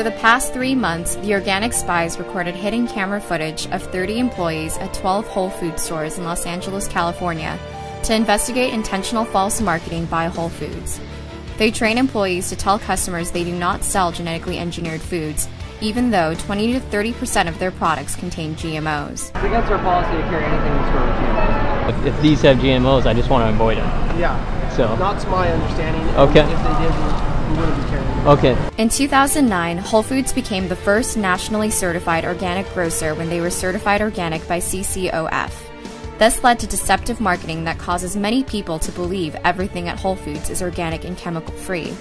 the past 3 months, the Organic Spies recorded hidden camera footage of 30 employees at 12 Whole Foods stores in Los Angeles, California, to investigate intentional false marketing by Whole Foods. They train employees to tell customers they do not sell genetically engineered foods, even though 20 to 30% of their products contain GMOs. It's against our policy to carry anything in the store with GMOs. If these have GMOs, I just want to avoid them. Yeah. So. Not to my understanding. Okay. If they did, we wouldn't be carrying them. Okay. In 2009, Whole Foods became the first nationally certified organic grocer when they were certified organic by CCOF. This led to deceptive marketing that causes many people to believe everything at Whole Foods is organic and chemical-free.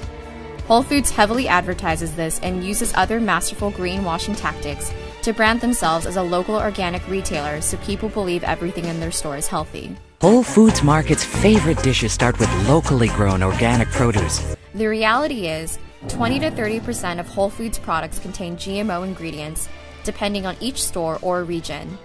Whole Foods heavily advertises this and uses other masterful greenwashing tactics to brand themselves as a local organic retailer so people believe everything in their store is healthy. Whole Foods Market's favorite dishes start with locally grown organic produce. The reality is, 20 to 30% of Whole Foods products contain GMO ingredients, depending on each store or region.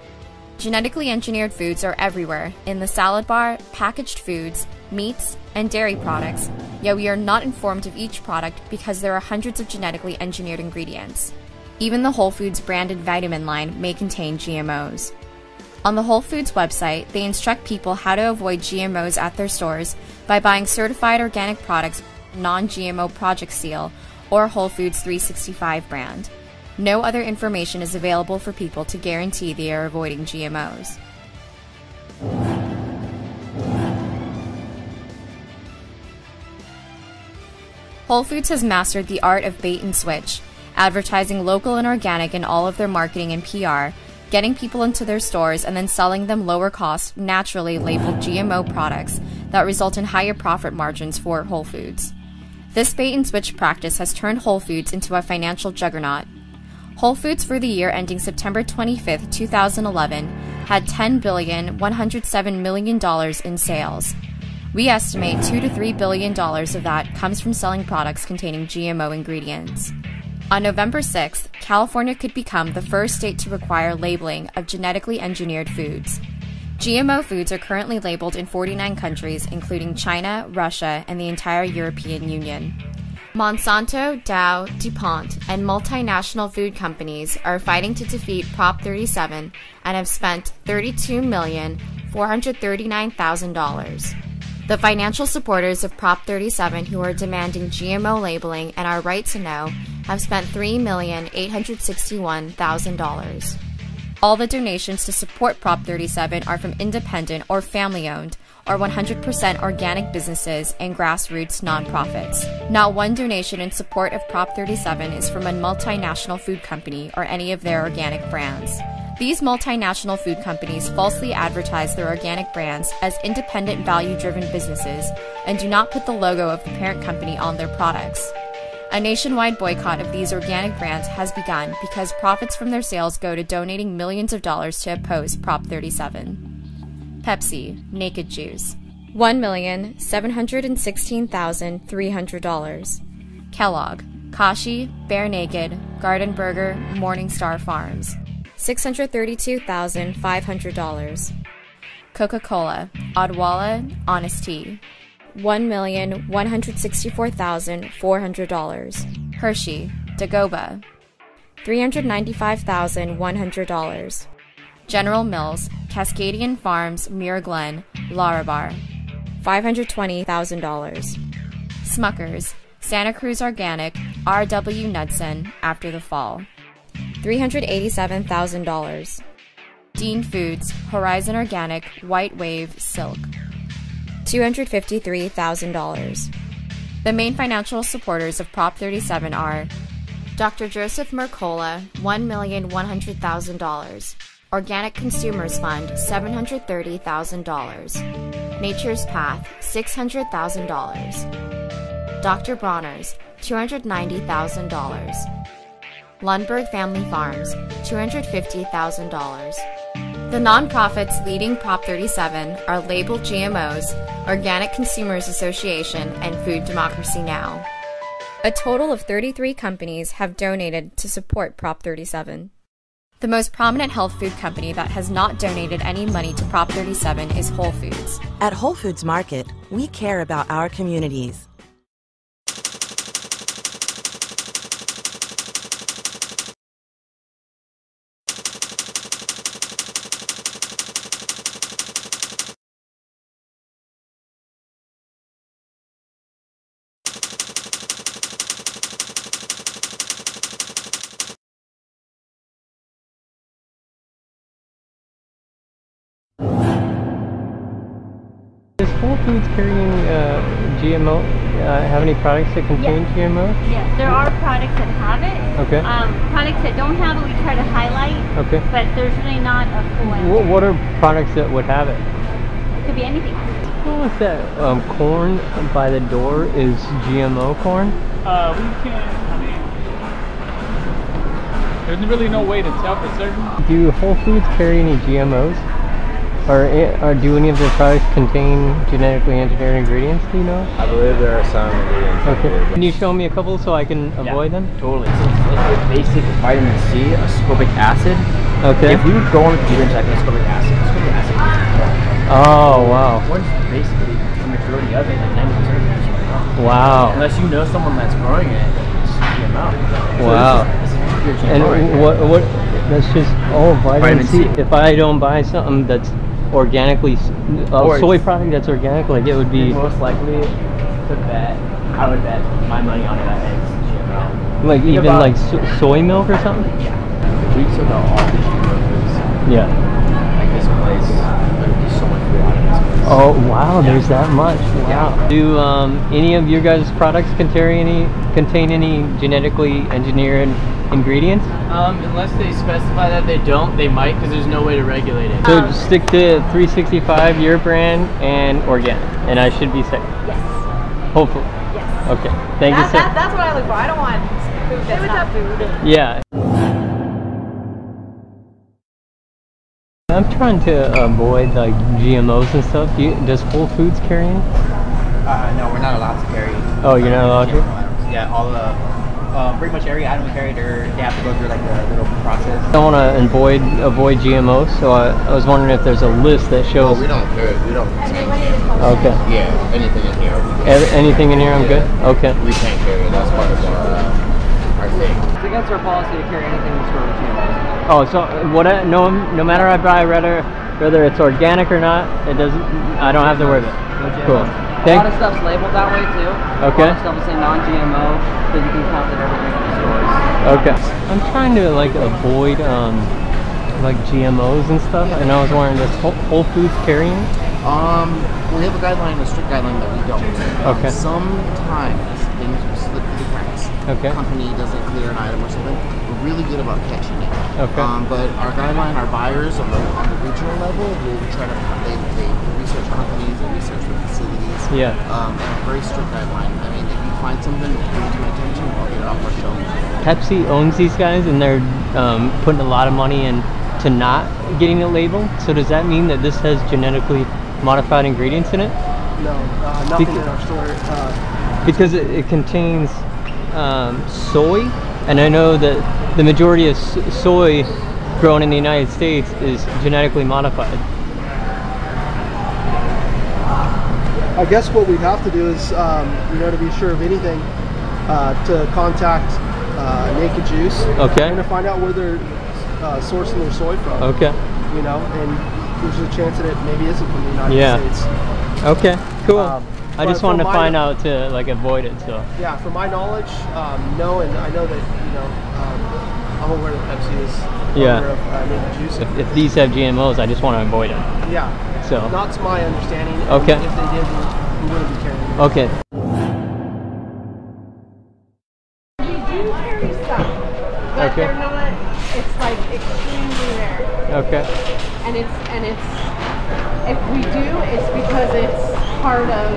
Genetically engineered foods are everywhere, in the salad bar, packaged foods, meats, and dairy products, yet we are not informed of each product because there are hundreds of genetically engineered ingredients. Even the Whole Foods branded vitamin line may contain GMOs. On the Whole Foods website, they instruct people how to avoid GMOs at their stores by buying certified organic products, non-GMO Project Seal, or Whole Foods 365 brand. No other information is available for people to guarantee they are avoiding GMOs. Whole Foods has mastered the art of bait and switch, advertising local and organic in all of their marketing and PR, getting people into their stores and then selling them lower cost, naturally labeled GMO products that result in higher profit margins for Whole Foods. This bait and switch practice has turned Whole Foods into a financial juggernaut. Whole Foods for the year ending September 25, 2011, had $10,107 million in sales. We estimate $2 to $3 billion of that comes from selling products containing GMO ingredients. On November 6th, California could become the first state to require labeling of genetically engineered foods. GMO foods are currently labeled in 49 countries, including China, Russia, and the entire European Union. Monsanto, Dow, DuPont, and multinational food companies are fighting to defeat Prop 37 and have spent $32,439,000. The financial supporters of Prop 37 who are demanding GMO labeling and our right to know have spent $3,861,000. All the donations to support Prop 37 are from independent or family-owned or 100% organic businesses and grassroots nonprofits. Not one donation in support of Prop 37 is from a multinational food company or any of their organic brands. These multinational food companies falsely advertise their organic brands as independent, value-driven businesses and do not put the logo of the parent company on their products. A nationwide boycott of these organic brands has begun because profits from their sales go to donating millions of dollars to oppose Prop 37. Pepsi, Naked Juice, $1,716,300. Kellogg, Kashi, Bear Naked, Garden Burger, Morningstar Farms, $632,500. Coca-Cola, Odwalla, Honest Tea, $1,164,400. Hershey, Dagoba, $395,100. General Mills, Cascadian Farms, Muir Glen, Larabar, $520,000. Smuckers, Santa Cruz Organic, R.W. Knudsen, After the Fall, $387,000. Dean Foods, Horizon Organic, White Wave, Silk, $253,000. The main financial supporters of Prop 37 are Dr. Joseph Mercola, $1,100,000. Organic Consumers Fund, $730,000. Nature's Path, $600,000. Dr. Bronner's, $290,000. Lundberg Family Farms, $250,000. The nonprofits leading Prop 37 are Labeled GMOs, Organic Consumers Association, and Food Democracy Now! A total of 33 companies have donated to support Prop 37. The most prominent health food company that has not donated any money to Prop 37 is Whole Foods. At Whole Foods Market, we care about our communities. Whole Foods carrying GMO? Have any products that contain GMO? Yes, there are products that have it. Okay. Products that don't have it, we try to highlight. Okay. But there's really not a full. What are products that would have it? It could be anything. Oh, what's that? Corn by the door is GMO corn? We can, I mean, there's really no way to tell for certain. Do Whole Foods carry any GMOs? Or do any of their products contain genetically engineered ingredients, do you know? I believe there are some ingredients. Okay. Can you show me a couple so I can avoid them? Totally. So it's like basic vitamin C, ascorbic acid. Okay. If you go on the computer and type in ascorbic acid is Oh, wow. what's basically the majority of it, like 90% of it. Wow. Unless you know someone that's growing it, it's GMO. So Wow. This is pure GMO. And right here. what, that's just, vitamin C. C. If I don't buy something that's organically, soy product that's organic, like it would be, Most likely to bet, I would bet my money on it that it's GMO. like Think even about- like soy milk or something? Yeah. If we took out all the GMO foods, Yeah. like this place, there would be so much food out of this place. Oh, wow, there's that much. Wow. Do any of your guys' products contain any genetically engineered ingredients? Unless they specify that they don't, they might, because there's no way to regulate it. So just stick to 365, your brand, and organic, and I should be safe. Yes. Hopefully. Yes. Okay. Thank you, sir. That's what I look for. I don't want food that's not food. Yeah. I'm trying to avoid like GMOs and stuff. Does Whole Foods carry any? No, we're not allowed to carry. Oh, you're not allowed to? Yeah, all the pretty much every item we carry, they have to go through like the little process. I want to avoid GMOs, so I was wondering if there's a list that shows. Oh, we don't carry. We don't. Okay. Yeah, anything in here. Anything in here, I'm good. Okay. We can't carry. That's part of our thing. It's against our policy to carry anything in the store with GMOs. Oh, so no matter I buy, whether it's organic or not, it doesn't. I don't have to worry about it. Cool. A lot of stuff's labeled that way too. Okay. A lot of stuff will say non-GMO, so you can count that everything in the stores. Okay. I'm trying to like avoid like GMOs and stuff, and I was wondering, does Whole Foods carrying? We have a guideline, a strict guideline that we don't. Okay. Sometimes things will slip through the cracks. Okay. Company doesn't clear an item or something. We're really good about catching it. Okay. But our guideline, our buyers on the regional level will try to they research companies and research the facilities. Yeah. And a very strict guideline. I mean, if you find something that brings to my attention, I'll get it off our shelf. Pepsi owns these guys, and they're putting a lot of money into not getting it labeled. So does that mean that this has genetically modified ingredients in it? No, nothing in our store. Because it contains soy, and I know that the majority of soy grown in the United States is genetically modified. I guess what we'd have to do is, to be sure of anything, to contact Naked Juice. Okay. And to find out where they're sourcing their soy from. Okay. And there's a chance that it maybe isn't from the United States. Okay, cool. I just wanted to from find out to like avoid it, so. Yeah, from my knowledge, no, and I know that, I'm aware that Pepsi is owner of Naked Juice. If these have GMOs, I just want to avoid them. Yeah. So. Not to my understanding. Okay. If they did, we wouldn't be carrying them. Okay. We do carry some, but Okay. they're not. It's like extremely rare. Okay. And it's if we do, it's because it's part of.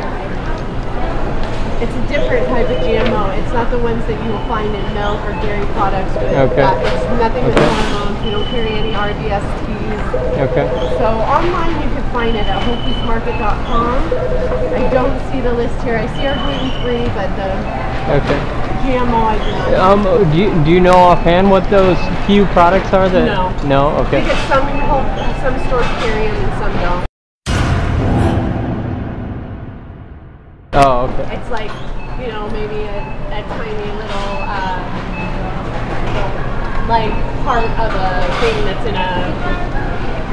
It's a different type of GMO. It's not the ones that you will find in milk or dairy products. Okay. It's nothing with hormones. We don't carry any RDSTs. Okay. So online you can find it at WholeFoodsMarket.com. I don't see the list here. I see our gluten-free, but the GMO I do not. Do you know offhand what those few products are that? No. No. Okay. Because some stores carry them and some don't. Oh, okay. It's like, maybe a tiny little, like part of a thing that's in a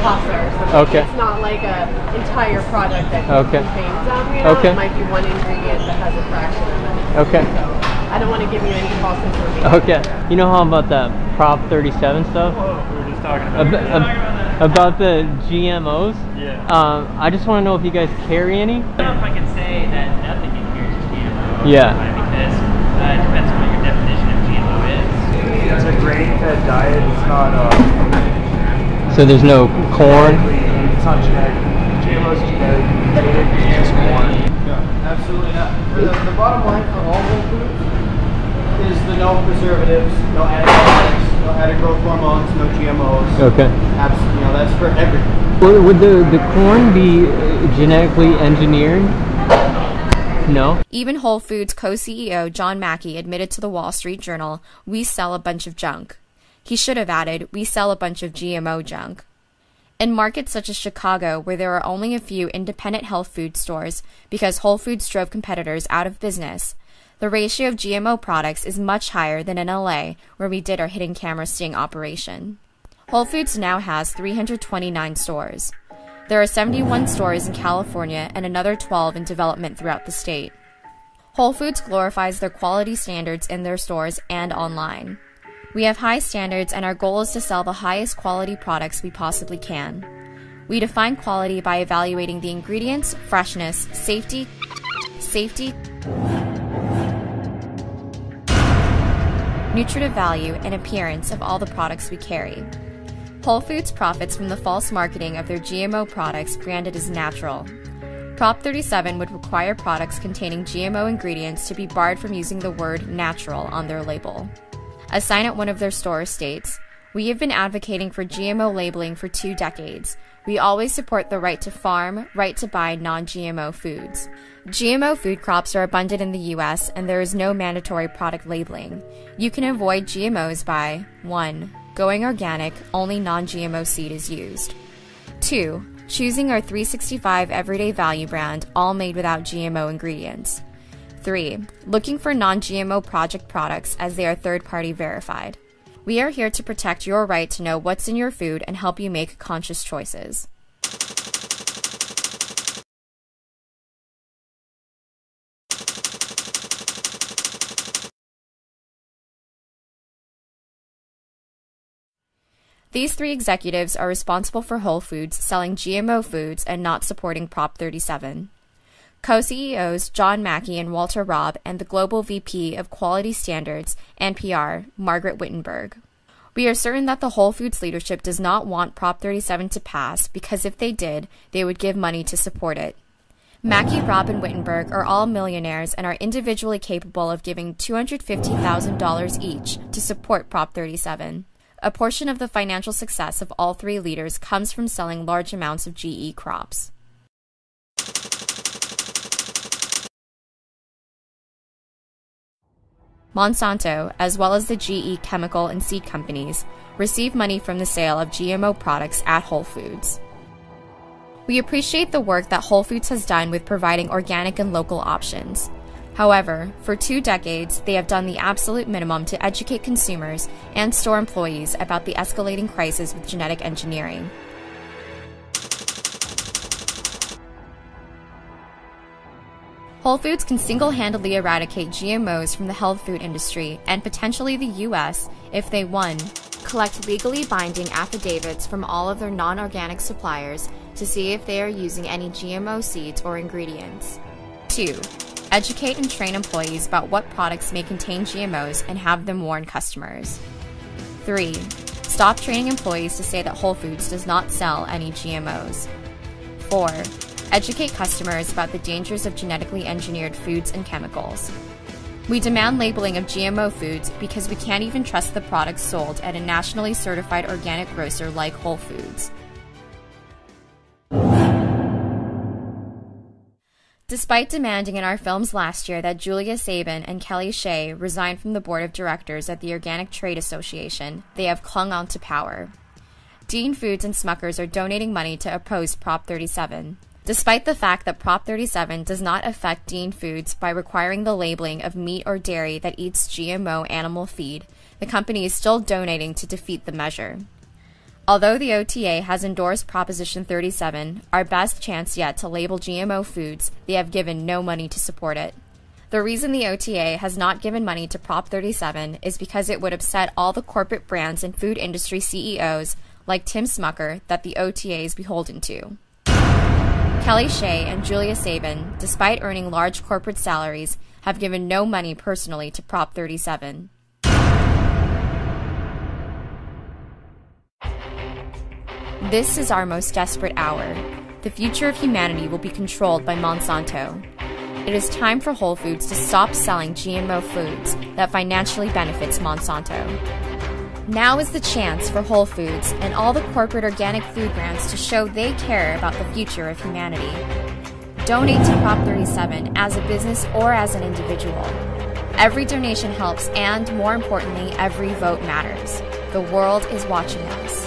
pasta or something. Okay. It's not like a entire product that contains them, Okay. It might be one ingredient that has a fraction of it. Okay. So I don't want to give you any false information. Okay. You know how about that Prop 37 stuff? We were just talking about about the GMOs. Yeah. I just want to know if you guys carry any. I don't know if I can say that nothing in here is GMO. Yeah. Because it depends on what your definition of GMO is. It's a grain-fed diet. It's not. So there's no corn. It's not genetic. GMO is genetic. It's just corn. Yeah, absolutely not. The bottom line for all whole foods is the no preservatives, no antibiotics, no added growth hormones, no GMOs. Okay. Absolutely, that's for everything. Would the corn be genetically engineered? No. Even Whole Foods co-CEO John Mackey admitted to the Wall Street Journal, "We sell a bunch of junk." He should have added, "We sell a bunch of GMO junk." In markets such as Chicago, where there are only a few independent health food stores because Whole Foods drove competitors out of business, the ratio of GMO products is much higher than in LA, where we did our hidden camera sting operation. Whole Foods now has 329 stores. There are 71 stores in California and another 12 in development throughout the state. Whole Foods glorifies their quality standards in their stores and online. We have high standards, and our goal is to sell the highest quality products we possibly can. We define quality by evaluating the ingredients, freshness, safety, nutritive value, and appearance of all the products we carry. Whole Foods profits from the false marketing of their GMO products branded as natural. Prop 37 would require products containing GMO ingredients to be barred from using the word natural on their label. A sign at one of their stores states, "We have been advocating for GMO labeling for 2 decades. We always support the right to farm, right to buy non-GMO foods." GMO food crops are abundant in the US, and there is no mandatory product labeling. You can avoid GMOs by 1. Going organic, only non-GMO seed is used. 2. Choosing our 365 Everyday Value brand, all made without GMO ingredients. 3. Looking for non-GMO project products as they are third-party verified. We are here to protect your right to know what's in your food and help you make conscious choices. These 3 executives are responsible for Whole Foods selling GMO foods and not supporting Prop 37. Co-CEOs John Mackey and Walter Robb, and the Global VP of Quality Standards and PR, Margaret Wittenberg. We are certain that the Whole Foods leadership does not want Prop 37 to pass, because if they did, they would give money to support it. Mackey, Robb, and Wittenberg are all millionaires and are individually capable of giving $250,000 each to support Prop 37. A portion of the financial success of all 3 leaders comes from selling large amounts of GE crops. Monsanto, as well as the GE chemical and seed companies, receive money from the sale of GMO products at Whole Foods. We appreciate the work that Whole Foods has done with providing organic and local options. However, for 2 decades, they have done the absolute minimum to educate consumers and store employees about the escalating crisis with genetic engineering. Whole Foods can single-handedly eradicate GMOs from the health food industry and potentially the U.S. if they 1. Collect legally binding affidavits from all of their non-organic suppliers to see if they are using any GMO seeds or ingredients. 2. Educate and train employees about what products may contain GMOs and have them warn customers. 3. Stop training employees to say that Whole Foods does not sell any GMOs. 4. Educate customers about the dangers of genetically engineered foods and chemicals. We demand labeling of GMO foods because we can't even trust the products sold at a nationally certified organic grocer like Whole Foods. Despite demanding in our films last year that Julia Sabin and Kelly Shea resign from the board of directors at the Organic Trade Association, they have clung on to power. Dean Foods and Smuckers are donating money to oppose Prop 37. Despite the fact that Prop 37 does not affect Dean Foods by requiring the labeling of meat or dairy that eats GMO animal feed, the company is still donating to defeat the measure. Although the OTA has endorsed Proposition 37, our best chance yet to label GMO foods, they have given no money to support it. The reason the OTA has not given money to Prop 37 is because it would upset all the corporate brands and food industry CEOs like Tim Smucker, that the OTA is beholden to. Kelly Shea and Julia Sabin, despite earning large corporate salaries, have given no money personally to Prop 37. This is our most desperate hour. The future of humanity will be controlled by Monsanto. It is time for Whole Foods to stop selling GMO foods that financially benefits Monsanto. Now is the chance for Whole Foods and all the corporate organic food brands to show they care about the future of humanity. Donate to Prop 37 as a business or as an individual. Every donation helps, and more importantly, every vote matters. The world is watching us.